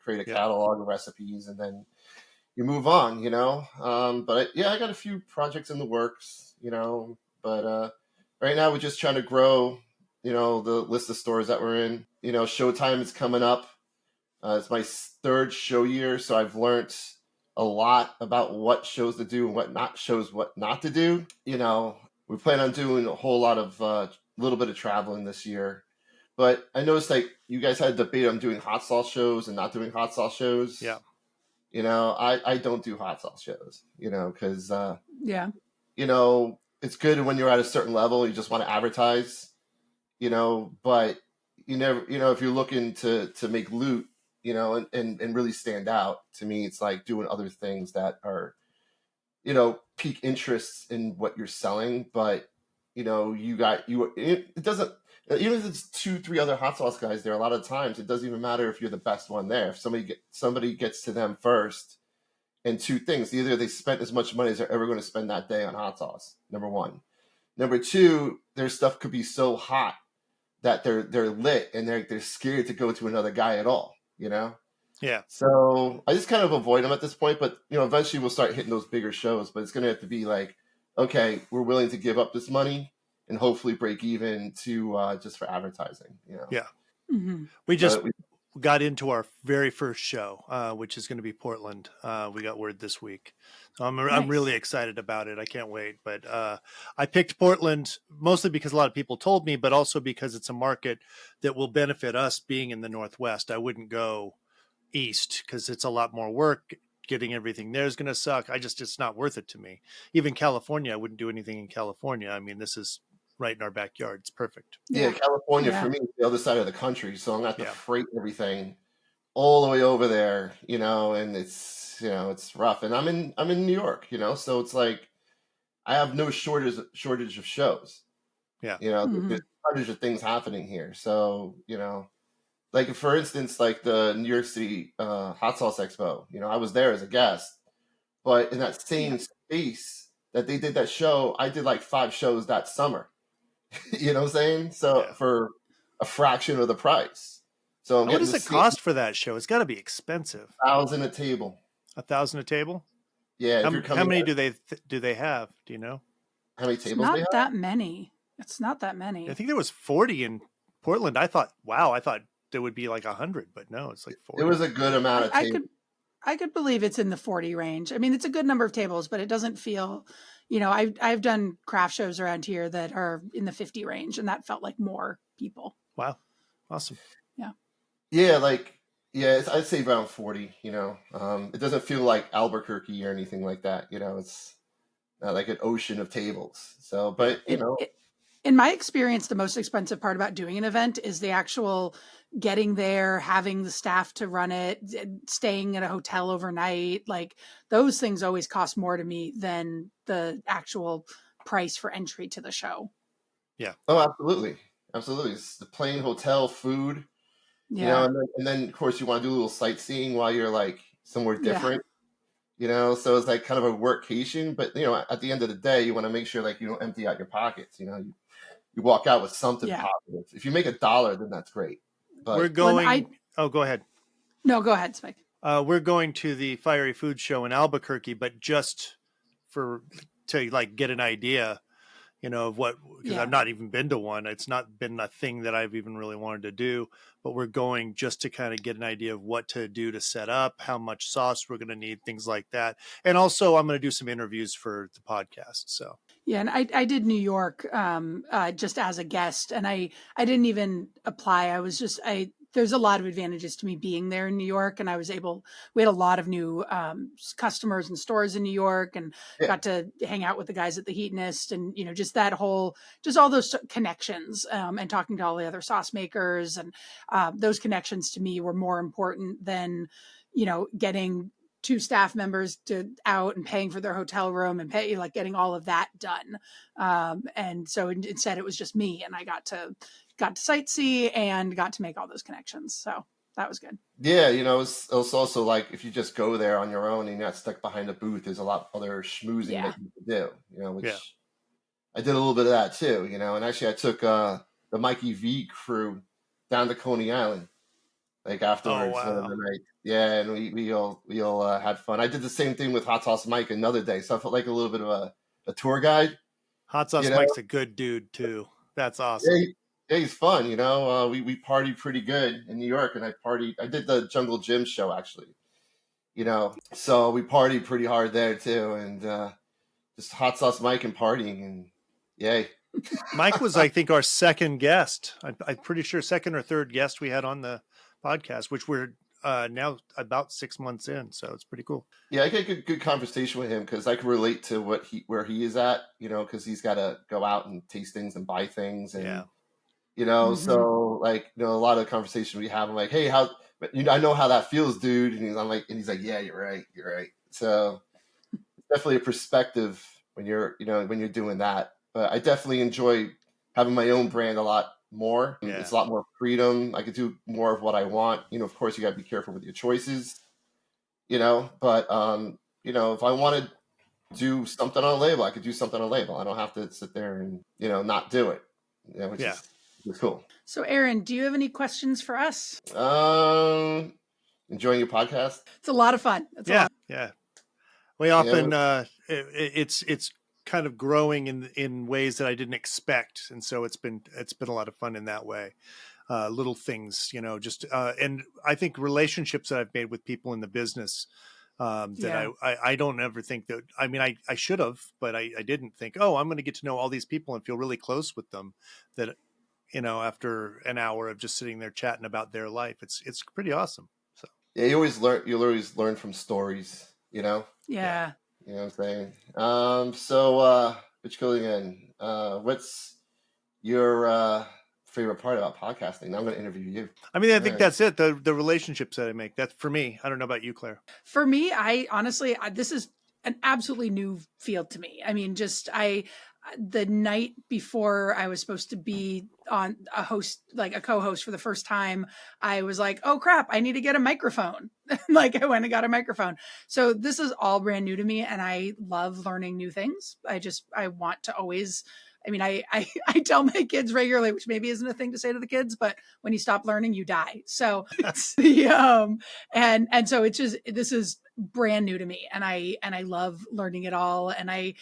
create a catalog of recipes, and then you move on, but I got a few projects in the works, but right now we're just trying to grow, the list of stores that we're in. Showtime is coming up. It's my third show year, so I've learned a lot about what shows to do and what not to do. We plan on doing a whole lot of little bit of traveling this year, but I noticed like you guys had a debate on doing hot sauce shows and not doing hot sauce shows. Yeah. I don't do hot sauce shows, because it's good when you're at a certain level, you just want to advertise, but you never, if you're looking to make loot, and really stand out, to me, it's like doing other things that are, pique interests in what you're selling. But, it doesn't, even if it's 2-3 other hot sauce guys there, a lot of times it doesn't even matter if you're the best one there. If somebody gets to them first, and two things: either they spent as much money as they're ever going to spend that day on hot sauce, number one. Number two, their stuff could be so hot that they're lit and they're scared to go to another guy at all, Yeah. So I just kind of avoid them at this point, but eventually we'll start hitting those bigger shows. But it's going to have to be like, okay, we're willing to give up this money and hopefully break even to just for advertising. Yeah. Mm-hmm. We just got into our very first show, which is going to be Portland. We got word this week. So I'm really excited about it. I can't wait. But I picked Portland mostly because a lot of people told me, but also because it's a market that will benefit us being in the Northwest. I wouldn't go east because it's a lot more work. Getting everything there is going to suck. It's not worth it to me. Even California, I wouldn't do anything in California. I mean, this is right in our backyard. It's perfect. Yeah, California for me is the other side of the country, so I'm going to have to freight everything all the way over there, and it's it's rough. And I'm in New York, so it's like I have no shortage of shows. Yeah. There's hundreds of things happening here. So, like for instance, like the New York City Hot Sauce Expo, I was there as a guest, but in that same space that they did that show, I did like 5 shows that summer. You know what I'm saying? So for a fraction of the price. So what does it cost for that show? It's got to be expensive. $1,000 a table. $1,000 a table? Yeah. How many do they have? Do you know? How many tables? Not they have? that many. It's not that many. I think there was 40 in Portland. I thought there would be like 100, but no, it's like 40. It was a good amount of tables. I could believe it's in the 40 range. I mean, it's a good number of tables, but it doesn't feel, I've done craft shows around here that are in the 50 range, and that felt like more people. Wow. Awesome. Yeah. Yeah. I'd say around 40, it doesn't feel like Albuquerque or anything like that. It's not like an ocean of tables. So, but in my experience, the most expensive part about doing an event is the actual getting there, having the staff to run it, staying at a hotel overnight. Like those things always cost more to me than the actual price for entry to the show. Yeah. Oh, absolutely. Absolutely. It's the plane, hotel, food, and then of course you want to do a little sightseeing while you're like somewhere different, so it's like kind of a workcation, but at the end of the day, you want to make sure like you don't empty out your pockets, you walk out with something positive. If you make $1, then that's great. But we're going. Go ahead. No, go ahead, Spike. We're going to the Fiery Food Show in Albuquerque, but just to like get an idea, of what. Because I've not even been to one. It's not been a thing that I've even really wanted to do. But we're going just to kind of get an idea of what to do to set up, how much sauce we're going to need, things like that. And also, I'm going to do some interviews for the podcast. So. Yeah, and I did New York just as a guest, and I didn't even apply. There's a lot of advantages to me being there in New York, and we had a lot of new customers and stores in New York, and got to hang out with the guys at the Heatonist, and just all those connections, and talking to all the other sauce makers, and those connections to me were more important than getting 2 staff members out and paying for their hotel room and getting all of that done. And so instead it was just me, and I got to got to sightsee and got to make all those connections. So that was good. Yeah, it's also like if you just go there on your own and you're not stuck behind a booth, there's a lot of other schmoozing that you can do, which I did a little bit of that too, and actually I took the Mikey V crew down to Coney Island, like afterwards. Oh, wow. One of the night. Yeah, and we all had fun. I did the same thing with Hot Sauce Mike another day, so I felt like a little bit of a tour guide. Hot Sauce Mike's a good dude too. That's awesome. Yeah, he's fun. We partied pretty good in New York, and I did the Jungle Gym show actually. So we partied pretty hard there too, and just Hot Sauce Mike and partying, and yay. Mike was, I think, our second guest. I'm pretty sure second or third guest we had on the podcast, which we're now about 6 months in. So it's pretty cool. Yeah, I get good conversation with him because I can relate to where he is at, because he's got to go out and taste things and buy things. And, so like, a lot of the conversation we have, I'm like, hey, I know how that feels, dude. And he's like, yeah, you're right. So it's definitely a perspective when you're doing that. But I definitely enjoy having my own brand a lot more. Yeah. It's a lot more freedom. I could do more of what I want. Of course, you got to be careful with your choices, But, if I want to do something on a label, I could do something on a label. I don't have to sit there and, not do it, which is cool. So, Aaron, do you have any questions for us? Enjoying your podcast? It's a lot of fun. Yeah. We often, it's kind of growing in ways that I didn't expect. And so it's been a lot of fun in that way. Little things, just, and I think relationships that I've made with people in the business, that I don't ever think that, I should have, but I didn't think, I'm going to get to know all these people and feel really close with them that, after an hour of just sitting there chatting about their life, it's pretty awesome. So, yeah, you'll always learn from stories, Yeah. You know what I'm saying? So, Rich again, what's your favorite part about podcasting? Now I'm going to interview you. I think that's it. The relationships that I make. That's for me. I don't know about you, Claire. For me, I honestly, this is an absolutely new field to me. The night before I was supposed to be on a co-host for the first time, I was like, oh crap, I need to get a microphone. I went and got a microphone. So this is all brand new to me and I love learning new things. I want to always, I tell my kids regularly, which maybe isn't a thing to say to the kids, but when you stop learning, you die. So it's and so it's just, this is brand new to me and I love learning it all. And I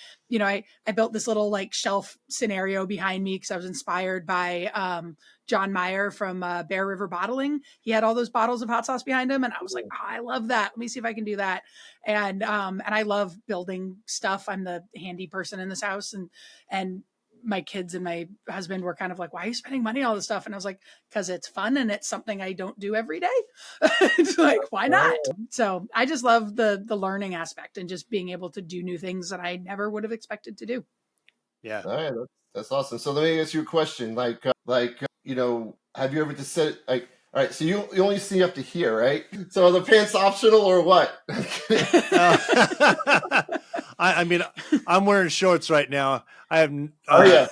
built this little shelf scenario behind me because I was inspired by John Meyer from Bear River Bottling. He had all those bottles of hot sauce behind him. And I was like, I love that. Let me see if I can do that. And I love building stuff. I'm the handy person in this house and my kids and my husband were kind of like, why are you spending money on all this stuff? And I was like, because it's fun and it's something I don't do every day. It's like, why not? So I just love the learning aspect and just being able to do new things that I never would have expected to do. Yeah. All right. That's awesome. So let me ask you a question. Have you ever just said all right, so you only see up to here, right? So are the pants optional or what? I'm wearing shorts right now. I have. Oh yeah.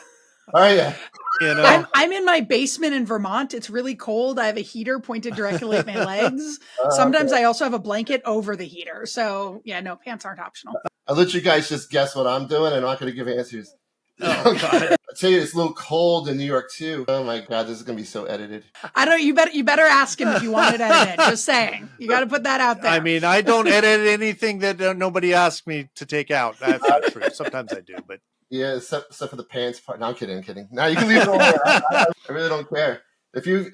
I'm in my basement in Vermont. It's really cold. I have a heater pointed directly at my legs. Sometimes I also have a blanket over the heater. So yeah, no, pants aren't optional. I'll let you guys just guess what I'm doing. I'm not going to give answers. Oh, God. I tell you, it's a little cold in New York too. Oh my God, this is gonna be so edited. I don't. You better ask him if you want it edited. Just saying, you got to put that out there. I don't edit anything that nobody asked me to take out. That's not true. Sometimes I do, but yeah, except for the pants part. No, I'm kidding. No, you can leave it all there. I really don't care. If you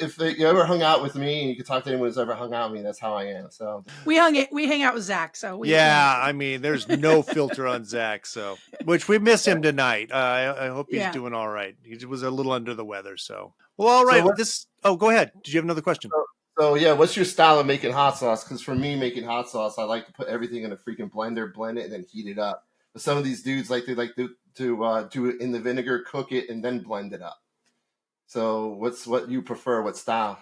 ever hung out with me and you can talk to anyone who's ever hung out with me, that's how I am. So we hang out with Zac. So there's no filter on Zac. So which we miss him tonight. I hope he's doing all right. He was a little under the weather. So all right. Go ahead. Did you have another question? So what's your style of making hot sauce? Because for me, making hot sauce, I like to put everything in a freaking blender, blend it, and then heat it up. But some of these dudes they like to do it in the vinegar, cook it, and then blend it up. So what you prefer? What style?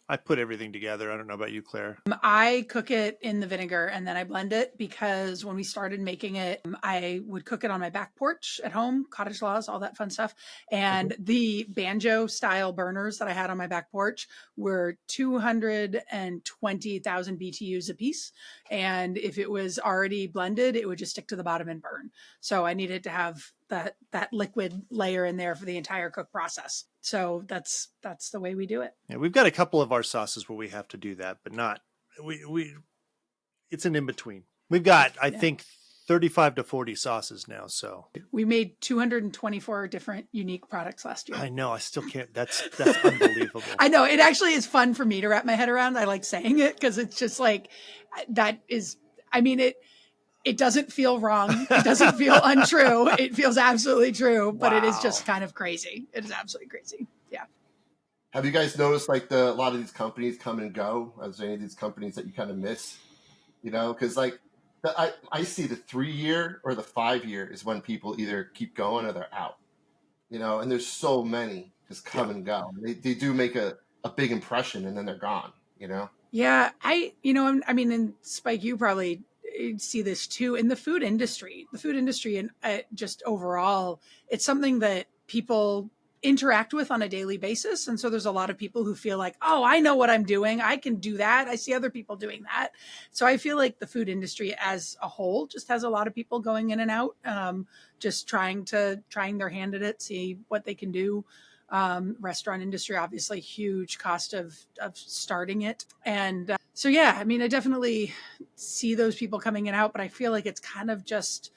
I put everything together. I don't know about you, Claire. I cook it in the vinegar and then I blend it, because when we started making it, I would cook it on my back porch at home, cottage laws, all that fun stuff. And the banjo style burners that I had on my back porch were 220,000 BTUs a piece. And if it was already blended, it would just stick to the bottom and burn. So I needed to have that liquid layer in there for the entire cook process. So that's the way we do it. Yeah, we've got a couple of our sauces where we have to do that, but not it's an in between. We've got, I think, 35 to 40 sauces now. So we made 224 different unique products last year. I know. I still can't. That's unbelievable. I know. It actually is fun for me to wrap my head around. I like saying it because it's just like, that is, I mean, it doesn't feel wrong. It doesn't feel untrue. It feels absolutely true, but It is just kind of crazy. It is absolutely crazy. Yeah. Have you guys noticed like a lot of these companies come and go? Is there any of these companies that you kind of miss? You know, because like I see the 3-year or the 5-year is when people either keep going or they're out. You know, and there's so many just come and go. They do make a big impression and then they're gone. You know. Yeah, I mean, and Spike, you probably see this too in the food industry. The food industry and just overall, it's something that people interact with on a daily basis. And so there's a lot of people who feel like, oh, I know what I'm doing. I can do that. I see other people doing that. So I feel like the food industry as a whole just has a lot of people going in and out, just trying their hand at it, see what they can do. Restaurant industry, obviously huge cost of starting it. And so, yeah, I mean, I definitely see those people coming in and out, but I feel like it's kind of just,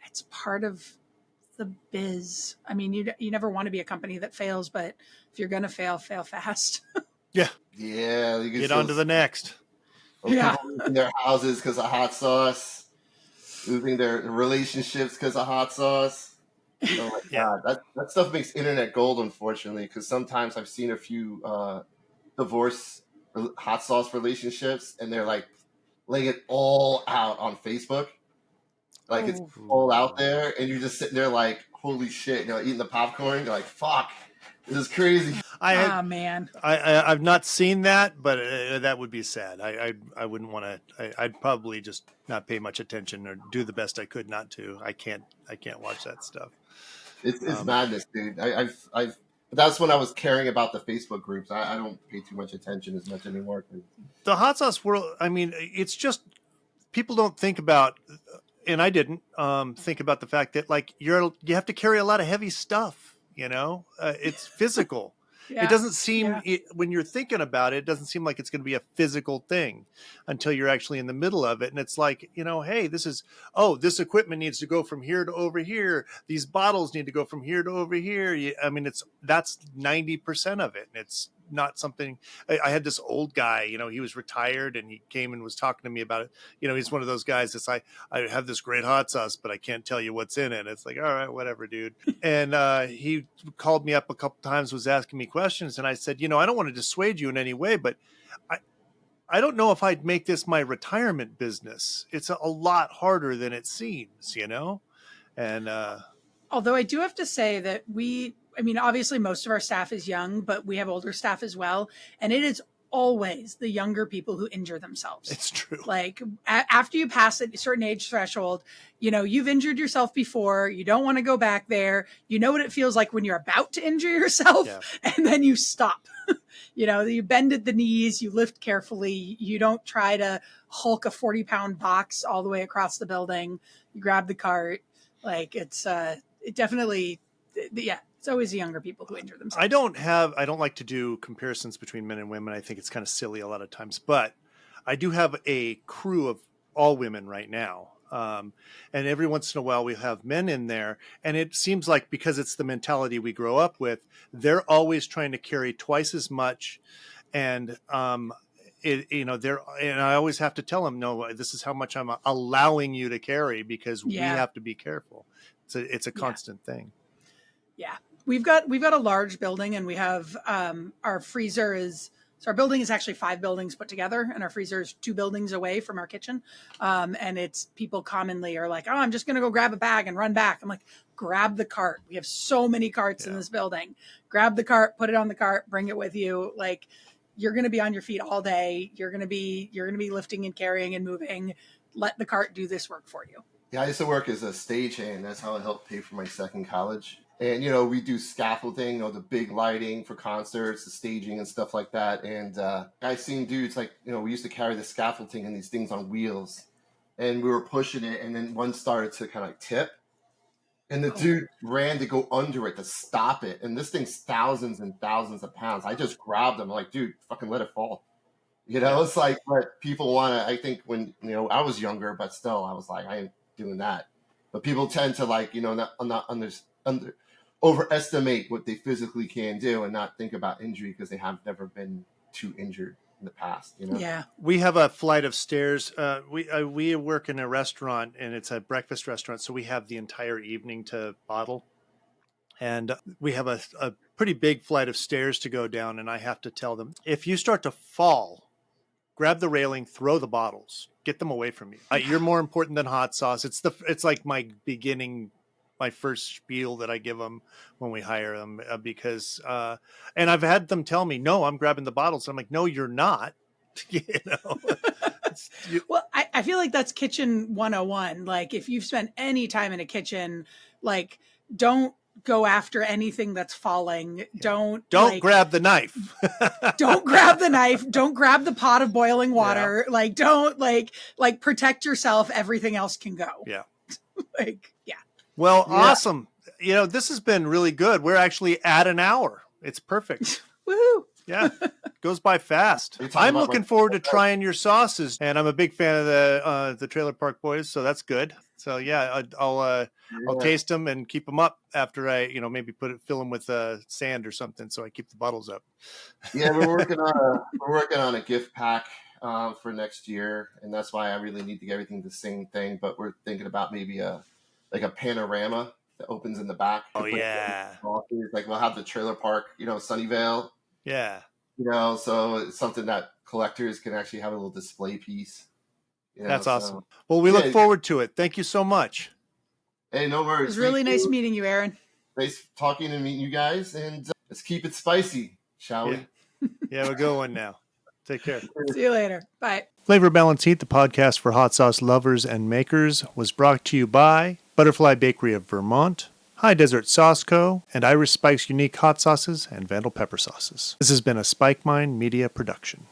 it's part of the biz. I mean, you never want to be a company that fails, but if you're going to fail fast. Yeah. Yeah. You Get on to the next. Yeah. People losing their houses because of hot sauce, losing their relationships because of hot sauce. Oh my God, that stuff makes internet gold, unfortunately, because sometimes I've seen a few divorce hot sauce relationships, and they're like laying it all out on Facebook, like it's all out there, and you're just sitting there like, holy shit, you know, eating the popcorn. You're like, fuck, this is crazy. Man, I've not seen that, but that would be sad. I wouldn't want to. I'd probably just not pay much attention or do the best I could not to. I can't watch that stuff. It's madness, dude. That's when I was caring about the Facebook groups. I don't pay too much attention as much anymore. The hot sauce world, I mean, it's just, people don't think about, and I didn't think about the fact that like you have to carry a lot of heavy stuff, you know, it's physical. Yeah. It doesn't seem, when you're thinking about it, it doesn't seem like it's going to be a physical thing until you're actually in the middle of it. And it's like, you know, hey, this equipment needs to go from here to over here. These bottles need to go from here to over here. I mean, that's 90% of it. And it's not something. I had this old guy, you know, he was retired and he came and was talking to me about it. You know, he's one of those guys that's I have this great hot sauce, but I can't tell you what's in it. It's like, all right, whatever, dude. And he called me up a couple times, was asking me questions. And I said, you know, I don't want to dissuade you in any way, but I don't know if I'd make this my retirement business. It's a lot harder than it seems, you know? And although I do have to say that I mean, obviously most of our staff is young, but we have older staff as well. And it is always the younger people who injure themselves. It's true. Like after you pass a certain age threshold, you know, you've injured yourself before. You don't want to go back there. You know what it feels like when you're about to injure yourself and then you stop. You know, you bend at the knees, you lift carefully. You don't try to hulk a 40-pound box all the way across the building. You grab the cart. Like it definitely, it's always the younger people who injure themselves. I don't like to do comparisons between men and women. I think it's kind of silly a lot of times, but I do have a crew of all women right now. And every once in a while we have men in there, and it seems like because it's the mentality we grow up with, they're always trying to carry twice as much. And, and I always have to tell them, no, this is how much I'm allowing you to carry because we have to be careful. It's a constant thing. Yeah. We've got a large building, and we have our freezer is, so our building is actually 5 buildings put together, and our freezer is 2 buildings away from our kitchen. And it's, people commonly are like, oh, I'm just going to go grab a bag and run back. I'm like, grab the cart. We have so many carts in this building. Grab the cart, put it on the cart, bring it with you. Like, you're going to be on your feet all day. You're going to be lifting and carrying and moving. Let the cart do this work for you. Yeah, I used to work as a stagehand. That's how I helped pay for my second college. And, we do scaffolding, the big lighting for concerts, the staging and stuff like that. And I've seen dudes like, we used to carry the scaffolding and these things on wheels. And we were pushing it, and then one started to kind of like tip. And the dude ran to go under it to stop it. And this thing's thousands and thousands of pounds. I just grabbed him. I'm like, dude, fucking let it fall. It's like what people want to, I think when, I was younger, but still, I was like, I ain't doing that. But people tend to like, not overestimate what they physically can do and not think about injury because they have never been too injured in the past. Yeah. We have a flight of stairs. We work in a restaurant, and it's a breakfast restaurant, so we have the entire evening to bottle. And we have a pretty big flight of stairs to go down, and I have to tell them, if you start to fall, grab the railing, throw the bottles, get them away from you. You're more important than hot sauce. It's like my first spiel that I give them when we hire them because, and I've had them tell me, no, I'm grabbing the bottles. I'm like, no, you're not. Well, I feel like that's kitchen 101. Like if you've spent any time in a kitchen, like don't go after anything that's falling. Don't grab the knife. Don't grab the knife. Don't grab the pot of boiling water. Yeah. Like don't like protect yourself. Everything else can go. Yeah. Yeah. Well, awesome. This has been really good. We're actually at an hour. It's perfect. Woohoo. Yeah. Goes by fast. I'm looking forward to trying your sauces, and I'm a big fan of the Trailer Park Boys, so that's good. So yeah, I'll taste them and keep them up after I, maybe fill them with sand or something, so I keep the bottles up. Yeah, we're working on a gift pack for next year, and that's why I really need to get everything the same thing. But we're thinking about maybe a panorama that opens in the back. Oh yeah. Like we'll have the Trailer Park, Sunnyvale. Yeah. So it's something that collectors can actually have a little display piece. That's awesome. Well, we look forward to it. Thank you so much. Hey, no worries. It was really nice meeting you, Aaron. Nice talking and meeting you guys. And let's keep it spicy, shall we? Yeah, we'll go one now. Take care. See you later. Bye. Flavor Balance Heat, the podcast for hot sauce lovers and makers, was brought to you by Butterfly Bakery of Vermont, High Desert Sauce Co., and Irish Spike's unique hot sauces and Vandal pepper sauces. This has been a Spike Mind Media production.